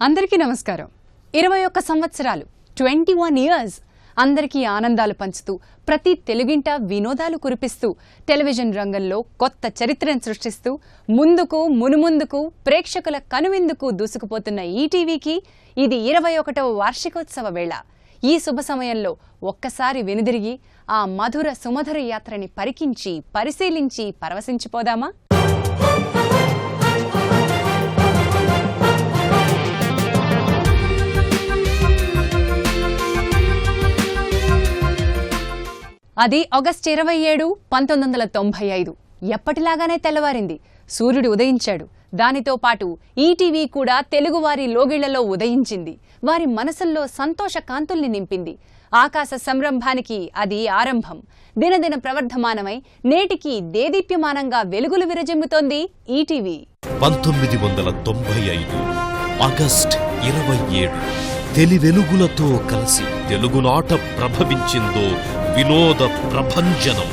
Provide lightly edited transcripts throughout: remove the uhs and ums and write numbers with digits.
అందరికీ నమస్కారం. 21 సంవత్సరాలు 21 ఇయర్స్ అందరికీ ఆనందాలు పంచుతూ ప్రతి తెలుగింట వినోదాలు కురిపిస్తూ టెలివిజన్ రంగంలో కొత్త చరిత్రను సృష్టిస్తూ ముందుకు మునుముందుకు ప్రేక్షకుల కనువిందుకు దూసుకుపోతున్న ఈటీవీకి ఇది 21వ వార్షికోత్సవ వేళ. ఈ శుభ సమయంలో ఒక్కసారి వెనుదిరిగి ఆ మధుర సుమధుర యాత్రని పరికించి పరిశీలించి పరవశించిపోదామా? అది ఆగస్టు 27, 1995. ఎప్పటిలాగానే తెల్లవారింది. సూర్యుడు ఉదయించాడు. దానితో పాటు ఈటీవీ కూడా తెలుగువారి లోగిళ్లలో ఉదయించింది. వారి మనసుల్లో సంతోష కాంతుల్ని నింపింది. ఆకాశ సంరంభానికి అది ఆరంభం. దినదిన ప్రవర్ధమానమై నేటికి దేదీప్యమానంగా వెలుగులు విరజిమ్ముతోంది ఈటీవీ. 1995 ఆగస్టు 27 తెలివెలుగులతో కలిసి తెలుగునాట ప్రభవించిందో వినోద ప్రభంజనం.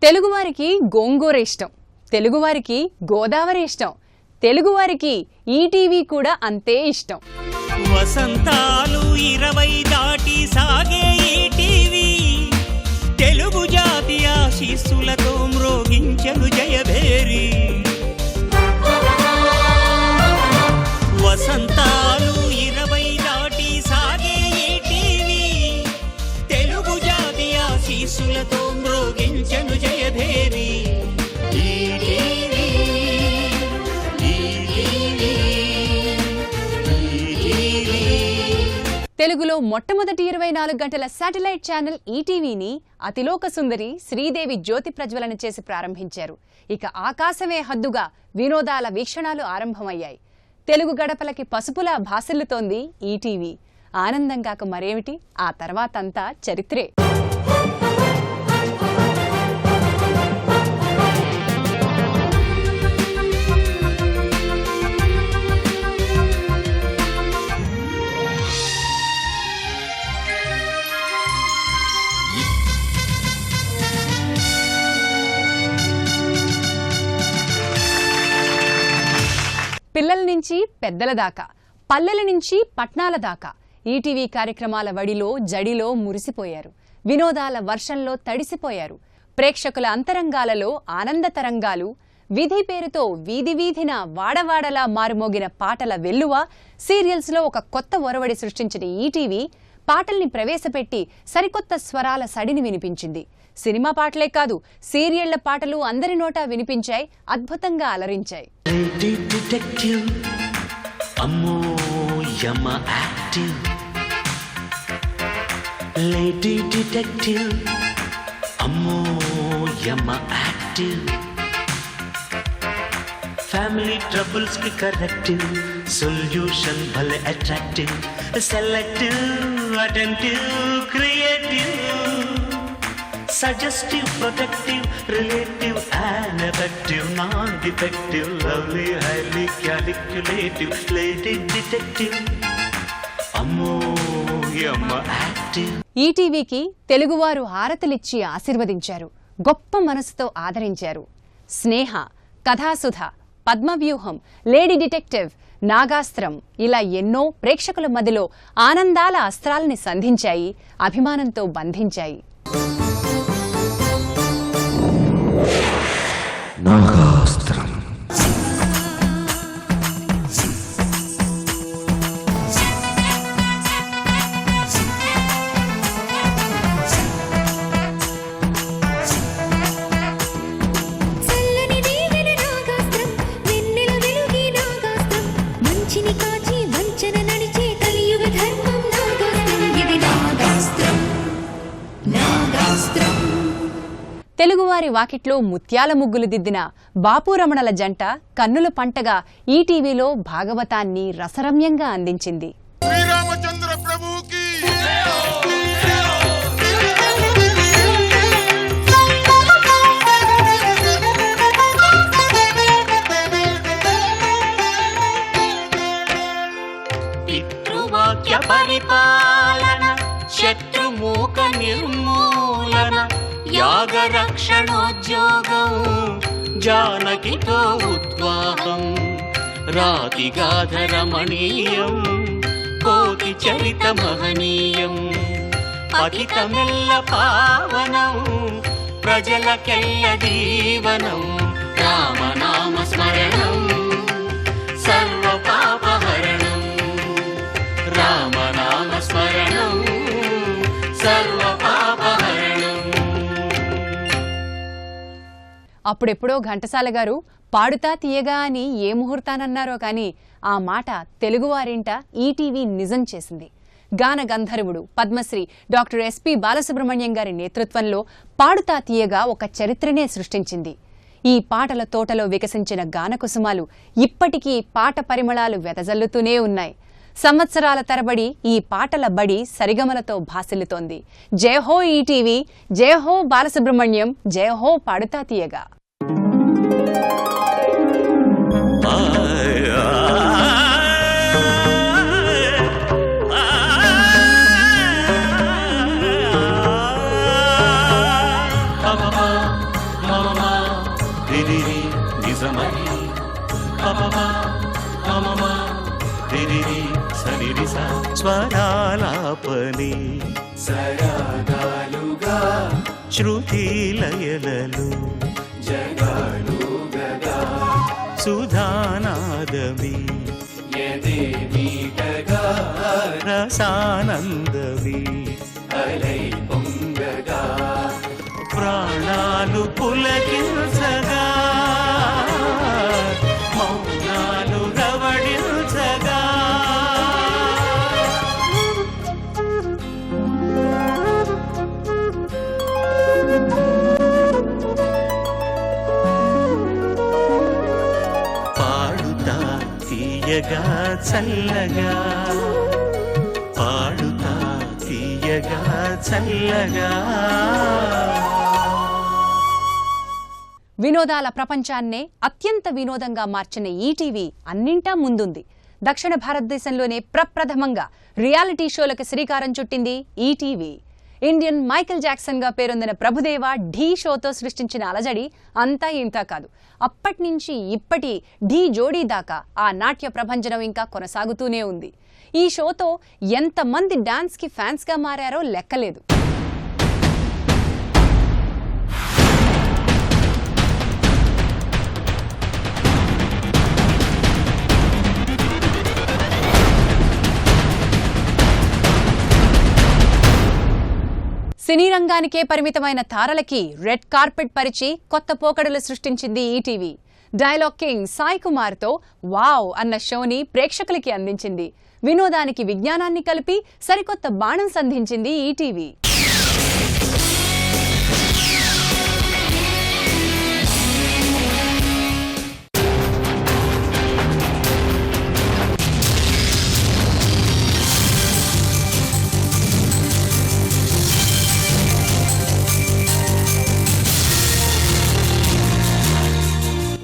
తెలుగువారికి గోంగూర ఇష్టం, తెలుగువారికి గోదావరి ఇష్టం, తెలుగువారికి ఈటీవీ కూడా అంతే ఇష్టం. వసంతాలు 20 దాటి సాగే ఈటీవీ తెలుగు జాతి ఆశీస్సులతో మ్రోగించెను జయభేరి. వసంతాలు 20 దాటి సాగే ఈటీవీ తెలుగు జాతి ఆశీస్సులతో మ్రోగించెను జయభేరి. తెలుగులో మొట్టమొదటి 24 గంటల శాటిలైట్ ఛానల్ ఈటీవీని అతిలోక సుందరి శ్రీదేవి జ్యోతి ప్రజ్వలన చేసి ప్రారంభించారు. ఇక ఆకాశమే హద్దుగా వినోదాల వీక్షణాలు ఆరంభమయ్యాయి. తెలుగు గడపలకి పసుపులా భాసిల్లుతోంది ఈటీవీ. ఆనందం కాక మరేమిటి, ఆ తర్వాతంతా చరిత్రే. పిల్లల నుంచి పెద్దల దాకా, పల్లెల నుంచి పట్నాల దాకా ఈటీవీ కార్యక్రమాల వడిలో జడిలో మురిసిపోయారు. వినోదాల వర్షంలో తడిసిపోయారు. ప్రేక్షకుల అంతరంగాలలో ఆనంద తరంగాలు, విధి పేరుతో వీధి వీధిన వాడవాడలా మారుమోగిన పాటల వెల్లువ, సీరియల్స్లో ఒక కొత్త ఒరవడి సృష్టించిన ఈటీవీ పాటల్ని ప్రవేశపెట్టి సరికొత్త స్వరాల సడిని వినిపించింది. సినిమా పాటలే కాదు, సీరియళ్ల పాటలు అందరి నోటా వినిపించాయి, అద్భుతంగా అలరించాయి. ఫ్యామిలీ ట్రబుల్స్ కి కరెక్టివ్ సొల్యూషన్ భలే attractive selective attentive creative suggestive, protective, relative, and effective, non-defective, lovely, highly calculative, lady detective, ammo yamma active. ఈటీవీకి తెలుగువారు హారతులిచ్చి ఆశీర్వదించారు. గొప్ప మనసుతో ఆదరించారు. స్నేహ, కథాసుధ, పద్మవ్యూహం, లేడీ డిటెక్టివ్, నాగాస్త్రం ఇలా ఎన్నో ప్రేక్షకుల మధ్యలో ఆనందాల అస్త్రాలని సంధించాయి, అభిమానంతో బంధించాయి. నాగాస్త్రం తెలుగువారి వాకిట్లో ముత్యాల ముగ్గులు దిద్దిన బాపు రమణల జంట కన్నుల పంటగా ఈటీవీలో భాగవతాన్ని రసరమ్యంగా అందించింది. శ్రీరామచంద్ర ప్రభుకి పితృవాక్య పరిపాలన శత్రుమూక నిర్మూలన మరణోద్యోగం జానకితో ఉద్వాహం రాతిగాధ రమణీయం కోటి చరిత మహనీయం పతితమెల్ల పావనం ప్రజలకెల్ల జీవనం రామనామ స్మరణం సర్వ పాపహరణం రామనామ స్మరణం సర్వ పాపహరణం. అప్పుడెప్పుడో ఘంటసాల గారు పాడుతా తీయగా అని ఏ ముహూర్తానన్నారో కానీ ఆ మాట తెలుగువారింట ఈటీవీ నిజం చేసింది. గాన గంధర్వుడు పద్మశ్రీ డాక్టర్ ఎస్పి బాలసుబ్రహ్మణ్యం గారి నేతృత్వంలో పాడుతా తీయగా ఒక చరిత్రనే సృష్టించింది. ఈ పాటల తోటలో వికసించిన గానకుసుమాలు ఇప్పటికీ పాట పరిమళాలు వెదజల్లుతూనే ఉన్నాయి. సంవత్సరాల తరబడి ఈ పాటల బడి సరిగమలతో భాసిల్లుతోంది. జయహో ఈటీవీ, జయహో బాలసుబ్రహ్మణ్యం, జయహో పాడుతా తీయగా. స్వరాలాపని సరాగాలుగా శృతి లయలలు జగాలుగగా సుధానాదమి యదేమీటగా రసానందమి అలై పొంగగా ప్రాణాలు పులకించగా మౌనాలు రవడించగా పాడుతా తీయగా చల్లగా పాడుతా తీయగా చల్లగా. వినోదాల ప్రపంచాన్నే అత్యంత వినోదంగా మార్చిన ఈటీవీ అన్నింటా ముందుంది. దక్షిణ భారతదేశంలోనే ప్రప్రథమంగా రియాలిటీ షోలకు శ్రీకారం చుట్టింది ఈటీవీ. ఇండియన్ మైకేల్ జాక్సన్ గా పేరొందిన ప్రభుదేవ ఢీ షోతో సృష్టించిన అలజడి అంతా ఇంతా కాదు. అప్పట్నుంచి ఇప్పటి ఢీ జోడీ దాకా ఆ నాట్య ప్రభంజనం ఇంకా కొనసాగుతూనే ఉంది. ఈ షోతో ఎంతమంది డాన్స్ కి ఫ్యాన్స్ గా మారారో లెక్కలేదు. సినీ రంగానికే పరిమితమైన తారలకి రెడ్ కార్పెట్ పరిచి కొత్త పోకడలు సృష్టించింది ఈటీవీ. డైలాగ్ కింగ్ సాయి కుమార్తో వావ్ అన్న షోని ప్రేక్షకులకి అందించింది. వినోదానికి విజ్ఞానాన్ని కలిపి సరికొత్త బాణం సంధించింది ఈటీవీ.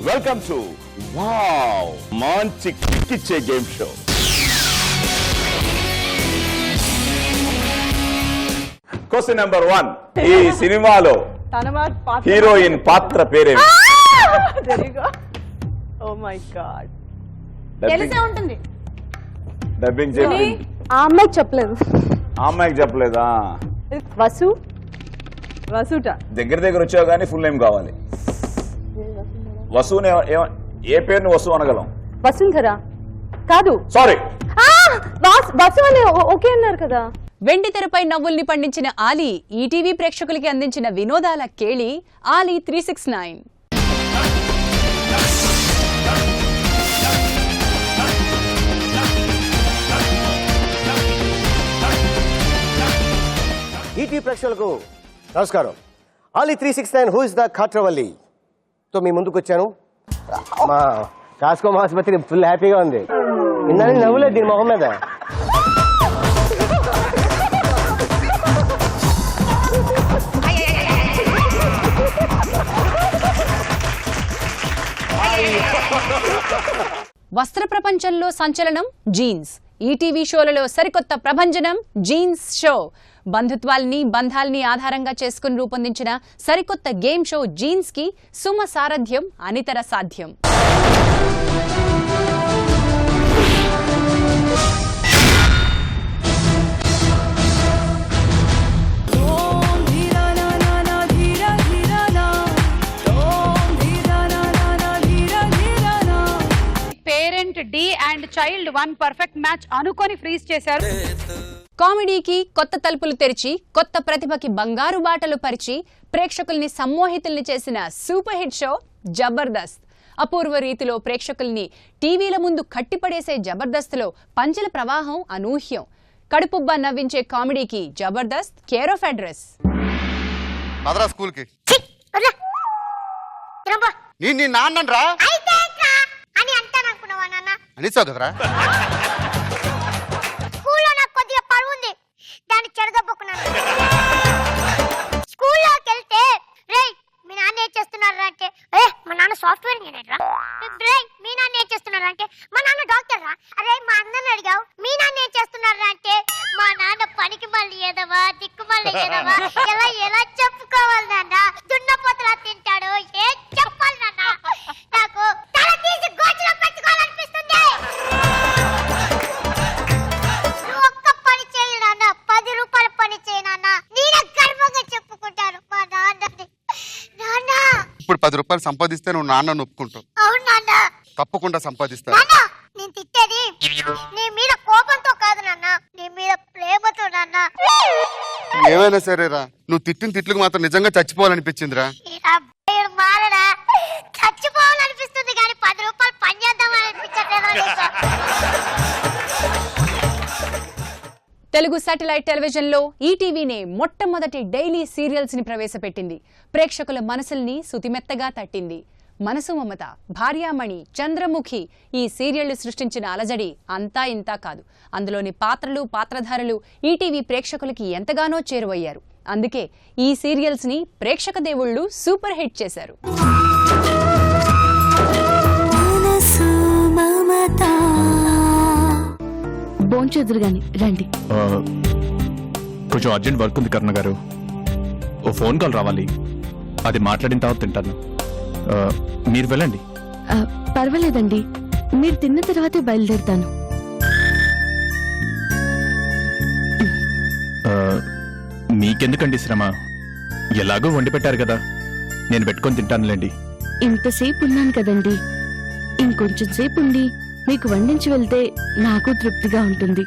వెల్కమ్ టు వావ్ మంచి కిక్కిచ్చే గేమ్ షో. క్వశ్చన్ నెంబర్ 1, ఈ సినిమాలో హీరోయిన్ పాత్ర పేరేమి? డబ్బింగ్ చెప్పింది. ఆ అమ్మాయికి చెప్పలేదు. ఆ అమ్మాయికి చెప్పలేదా? వసుట దగ్గర వచ్చావు కానీ ఫుల్ నేమ్ కావాలి. వసుని ఏ పేరుని వసు అనగలం? వసుంధర కాదు. సారీ, వసు అని ఓకే అన్నారు కదా. వెండి తెరపై నవ్వుల్ని పండించిన ఆలీ ఈటీవీ ప్రేక్షకులకి అందించిన వినోదాల కేళి ఆలీ 369. ఈటీవీ ప్రేక్షకులకు నమస్కారం. ఆలీ 369 హూ ఇస్ ద కాట్రవల్లి తో మీ ముందుకు వచ్చాను. మా కాస్కోమ ఆసుపత్రి ఫుల్ హ్యాపీగా ఉంది. ఇందాక నవ్వులేదు దీని మొహం మీద. వస్త్ర ప్రపంచంలో సంచలనం జీన్స్. ఈటీవీ షోలలో సరికొత్త ప్రభంజనం జీన్స్ షో. బంధుత్వాల్ని బంధాల్ని ఆధారంగా చేసుకుని రూపొందించిన సరికొత్త గేమ్ షో జీన్స్ కి సుమ సారథ్యం అనితర సాధ్యం. Parent the and child 1 perfect match అనుకొని ఫ్రీజ్ చేశారు. కామెడీకి కొత్త తలుపులు తెరిచి కొత్త ప్రతిభకి బంగారు బాటలు పరిచి ప్రేక్షకుల్ని సమ్మోహితుల్ని చేసిన సూపర్ హిట్ షో జబర్దస్త్. అపూర్వ రీతిలో ప్రేక్షకుల్ని టీవీల ముందు కట్టిపడేసే జబర్దస్త్లో పంచెల ప్రవాహం అనూహ్యం. కడుపుబ్బా నవ్వించే కామెడీకి జబర్దస్త్ కేర్ ఆఫ్ అడ్రస్. అదరా స్కూల్ కి నీ నాన్నరా అని అంటాననుకున్నావా నాన్న? అనిసావు కదరా. స్కూల్లో నాకు కొద్దిగా పరువు ఉంది, దాన్ని చెడదొబ్బుకున్నాను. స్కూల్లోకి వెళ్తే రేయ్ మీ నాన్న ఏం చేస్తున్నారా అంటే మా నాన్న సాఫ్ట్వేర్ ఇంజనీర్ రా. రేయ్ మీ నాన్న ఏం చేస్తున్నారా అంటే మా నాన్న డాక్టర్ రా. అరే మా అన్నని అడిగావు మీ నాన్న ఏం చేస్తున్నారా అంటే మా నాన్న పనికి మళ్ళీ ఏదవా దిక్కు మళ్ళీ ఏదవా. ఎలా చెప్పుకోవాలి నాన్న? దున్నపోతలా తింటాడు, ఏం చెప్పాలి నాన్న? నాకు తల తీసి గోచులో పెట్టుకోవాలనిపిస్తుంది. నువ్వు ఒక్క పని చేయి నాన్న, 10 రూపాయల పని చేయి నాన్న, నేనే గర్వంగా చెప్పుకుంటాను మా నాన్నని. నాన్న ఇప్పుడు 10 రూపాయలు సంపాదిస్తే నువ్వు నాన్న ఒప్పుకుంటావు. అవును నాన్న. తప్పకుండా సంపాదిస్తాను. నాన్న నేను తిట్టేది నీ మీద కోపంతో కాదు నాన్న, నీ మీద ప్రేమతో నాన్న. ఏమైనా సరేరా, నువ్వు తిట్టిన తిట్లకు మాత్రం నిజంగా చచ్చిపోవాలనిపించిందిరా. ఈ అబ్బాయి మారడా, చచ్చిపోవాలనిపిస్తుంది కానీ 10 రూపాయలు పని చేద్దామని అనిపించట్లేదు. తెలుగు శాటిలైట్ టెలివిజన్లో ఈటీవీనే మొట్టమొదటి డైలీ సీరియల్స్ ని ప్రవేశపెట్టింది. ప్రేక్షకుల మనసుల్ని సుతిమెత్తగా తట్టింది. మనసు మమత, భార్యామణి, చంద్రముఖి ఈ సీరియళ్లు సృష్టించిన అలజడి అంతా ఇంతా కాదు. అందులోని పాత్రలు పాత్రధారులు ఈటీవీ ప్రేక్షకులకి ఎంతగానో చేరువయ్యారు. అందుకే ఈ సీరియల్స్ ని ప్రేక్షక దేవుళ్లు సూపర్ హిట్ చేశారు. భోంచెదురు గాని రండి. కొంచెం అర్జెంట్ వర్క్ ఉంది కరుణ గారు, ఓ ఫోన్ కాల్ రావాలి, అది మాట్లాడిన తర్వాత తింటాను. మీరు వెళ్ళండి. పర్వాలేదండి, మీరు తిన్న తర్వాతే బయలుదేరుతాను. మీకెందుకండి శ్రమ, ఎలాగో వండి పెట్టారు కదా, నేను పెట్టుకొని తింటానులేండి. ఇంతసేపు ఉన్నాను కదండి, ఇంకొంచెం సేపు ఉండి మీకు వండించి వెళ్తే నాకు తృప్తిగా ఉంటుంది.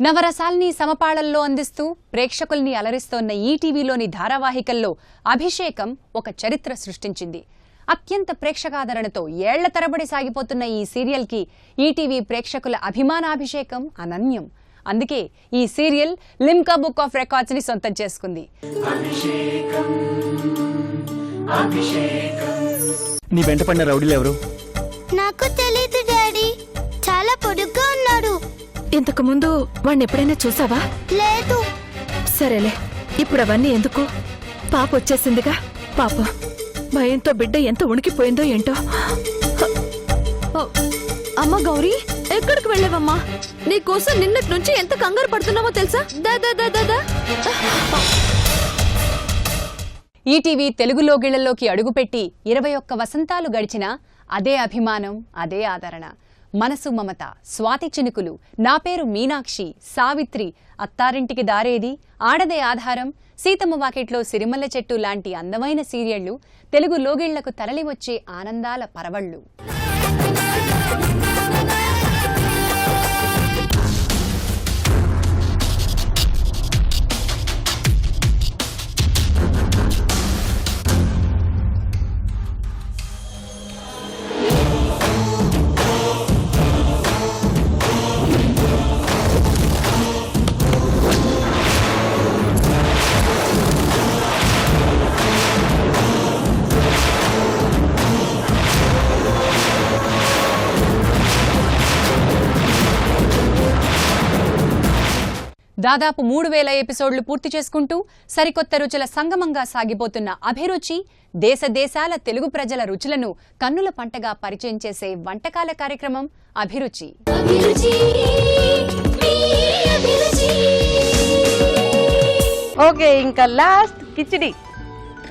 నవరసాల్ని సమపాళల్లో అందిస్తూ ప్రేక్షకుల్ని అలరిస్తోన్న ఈటీవీలోని ధారావాహికల్లో అభిషేకం ఒక చరిత్ర సృష్టించింది. అత్యంత ప్రేక్షకాదరణతో ఏళ్ల తరబడి సాగిపోతున్న ఈ సీరియల్కి ఈటీవీ ప్రేక్షకుల అభిమానాభిషేకం అనన్యం. అందుకే ఈ serial Limca book of records ని సొంతం చేసుకుంది. నీ వెంట పడిన రౌడీలు ఎవరు? నాకు తెలీదు డాడీ, చాలా పొడుగ్గా ఉన్నాడు. ఇంతకు ముందు వాణ్ణి ఎప్పుడైనా చూసావా? లేదు. సరేలే, ఇప్పుడు అవన్నీ ఎందుకు? పాప వచ్చేసిందిగా. పాప భయంతో బిడ్డ ఎంత ఉణికిపోయిందో ఏంటో. అమ్మ గౌరీ, ఎక్కడికి వెళ్ళావమ్మా? నీకోసం నిన్నటి నుంచి ఎంత కంగారు పడుతున్నామో తెలుసా? దాదా ఈటీవీ తెలుగు లోగిళ్లలోకి అడుగుపెట్టి 21 వసంతాలు గడిచినా అదే అభిమానం, అదే ఆదరణ. మనసు మమత, స్వాతి చినుకులు, నా పేరు మీనాక్షి, సావిత్రి, అత్తారింటికి దారేది, ఆడదే ఆధారం, సీతమ్మ వాకిట్లో సిరిమల్ల చెట్టు లాంటి అందమైన సీరియళ్లు తెలుగు లోగిళ్లకు తరలివచ్చే ఆనందాల పరవళ్లు. దాదాపు 3000 ఎపిసోడ్లు పూర్తి చేసుకుంటూ సరికొత్త రుచుల సంగమంగా సాగిపోతున్న అభిరుచి దేశ దేశాల తెలుగు ప్రజల రుచులను కన్నుల పంటగా పరిచయం చేసే వంటకాల కార్యక్రమం అభిరుచి. ఓకే, ఇంకా లాస్ట్ కిచిడి.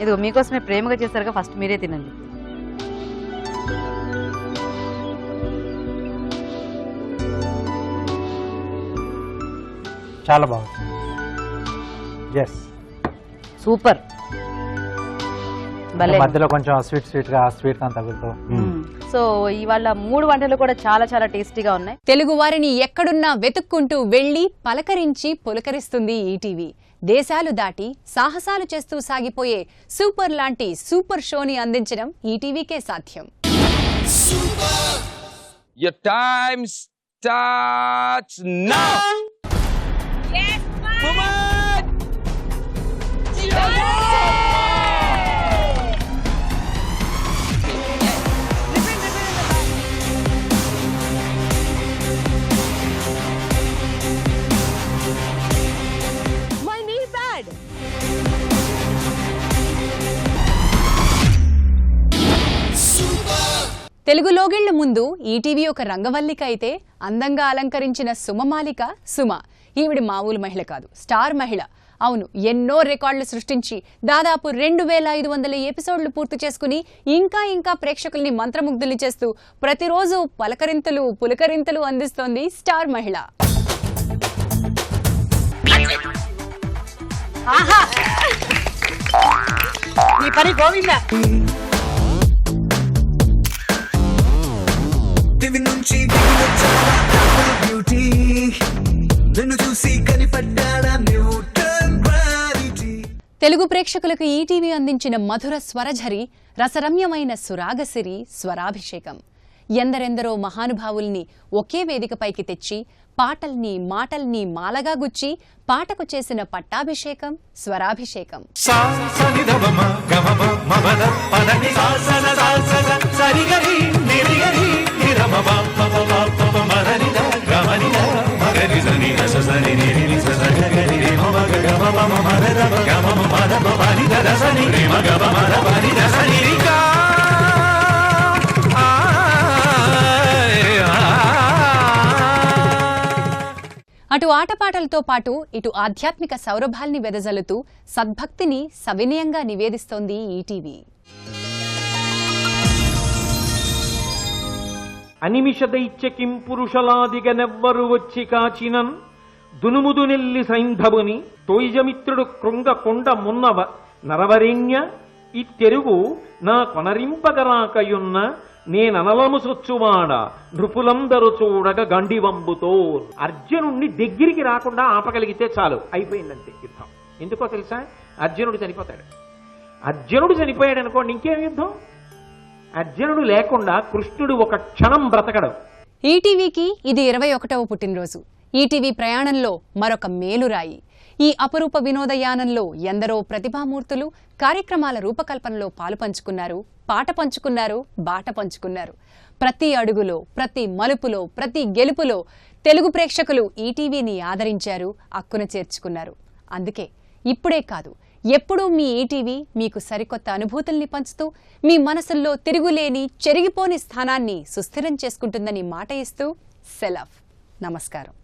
ఇదిగో మీకోసమే ప్రేమగా చేశారుగా, ఫస్ట్ మీరే తినండి. చాలా బాగుంది. సూపర్. మధ్యలో కొంచెం స్వీట్ గా తగులుతూ. సో ఇవాళ 3 వంటలు కూడా చాలా చాలా టేస్టీగా ఉన్నాయి. తెలుగు వారిని ఎక్కడున్నా వెతుక్కుంటూ వెళ్లి పలకరించి పులకరిస్తుంది ఈటీవీ. దేశాలు దాటి సాహసాలు చేస్తూ సాగిపోయే సూపర్ లాంటి సూపర్ షోని అందించడం ఈటీవీకే సాధ్యం. Your time starts now. Yes, My knee bad. Telugu లోగిళ్ల ముందు ఈటీవీ ఒక రంగవల్లిక అయితే అందంగా అలంకరించిన సుమమాలిక సుమ. ఈవిడ మామూలు మహిళ కాదు, స్టార్ మహిళ. అవును, ఎన్నో రికార్డులు సృష్టించి దాదాపు 2500 ఎపిసోడ్లు పూర్తి చేసుకుని ఇంకా ప్రేక్షకుల్ని మంత్రముగ్ధుల్ని చేస్తూ ప్రతిరోజు పలకరింతలు పులకరింతలు అందిస్తోంది స్టార్ మహిళ. ఈ పని గోవింద. తెలుగు ప్రేక్షకులకు ఈటీవీ అందించిన మధుర స్వరఝరి, రసరమ్యమైన సురాగసిరి, స్వరాభిషేకం. ఎందరెందరో మహానుభావుల్ని ఒకే వేదికపైకి తెచ్చి పాటల్ని మాటల్ని మాలగా గుచ్చి పాటకు చేసిన పట్టాభిషేకం, స్వరాభిషేకం. అటు ఆటపాటలతో పాటు ఇటు ఆధ్యాత్మిక సౌరభాల్ని వెదజల్లుతూ సద్భక్తిని సవినయంగా నివేదిస్తోంది ఈటీవీ. అనిమిష దైత్యకిం పురుషలాదిగనెవ్వరు వచ్చి కాచినన్ దునుముదు నెల్లి సైంధవుని తోయిజమిత్రుడు కృంగ కొండ మున్నవ నరవరేణ్య ఈ తెరుగు నా కొనరింపగరాకయున్న నేననలము సొచ్చువాడ నృపులందరూ చూడగ గండివంబుతో. అర్జునుణ్ణి దగ్గరికి రాకుండా ఆపగలిగితే చాలు, అయిపోయిందంతే యుద్ధం. ఎందుకో తెలుసా? అర్జునుడు చనిపోతాడు. అర్జునుడు చనిపోయాడు అనుకోండి, ఇంకేం యుద్ధం? అర్జునుడు లేకుండా కృష్ణుడు ఒక క్షణం బ్రతకడు. ఈటీవీకి ఇది 21వ పుట్టినరోజు. ఈటీవీ ప్రయాణంలో మరొక మేలురాయి. ఈ అపరూప వినోదయానంలో ఎందరో ప్రతిభామూర్తులు కార్యక్రమాల రూపకల్పనలో పాలు పంచుకున్నారు, పాట పంచుకున్నారు, బాట పంచుకున్నారు. ప్రతి అడుగులో, ప్రతి మలుపులో, ప్రతి గెలుపులో తెలుగు ప్రేక్షకులు ఈటీవీని ఆదరించారు, అక్కున చేర్చుకున్నారు. అందుకే ఇప్పుడే కాదు, ఎప్పుడూ మీ ఈటీవీ మీకు సరికొత్త అనుభూతుల్ని పంచుతూ మీ మనసుల్లో తిరుగులేని చెరిగిపోని స్థానాన్ని సుస్థిరం చేసుకుంటుందని మాట ఇస్తూ సెలవ్. నమస్కారం.